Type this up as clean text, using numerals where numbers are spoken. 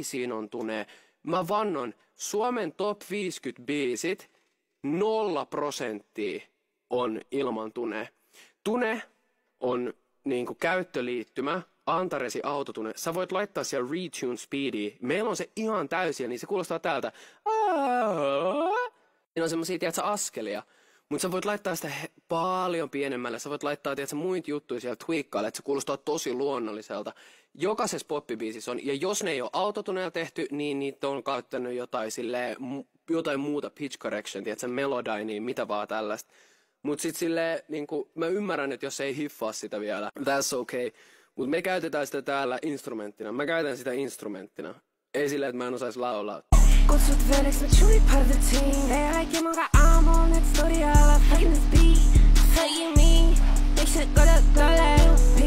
siinä on Tune. Mä vannon, Suomen top 50 biisit, 0% on ilman Tune. Tune on niinku käyttöliittymä, Antaresi autotune. Sä voit laittaa siellä retune speedia. Meillä on se ihan täysiä, niin se kuulostaa täältä. Siinä on semmosia, tiedätkö, askelia. Mutta sä voit laittaa sitä paljon pienemmälle. Sä voit laittaa, tiedätkö, muita juttuja siellä tweakkaille, että se kuulostaa tosi luonnolliselta. Jokaisessa poppibiisissä on. Ja jos ne ei ole autotuneella tehty, niin niitä on käyttänyt jotain muuta pitch correction, tiedätkö, Melodyne, mitä vaan tällaista. Mut sit silleen, niinku, mä ymmärrän, että jos ei hiffaa sitä vielä, that's okay. Mut me käytetään sitä täällä instrumenttina. Mä käytän sitä instrumenttina. Ei silleen, että mä en osais laulaa. Kutsut vedeksi, mä truly part of the team. They like you, mä I'm on next story, I love fucking this beat. Fucking me, they should go to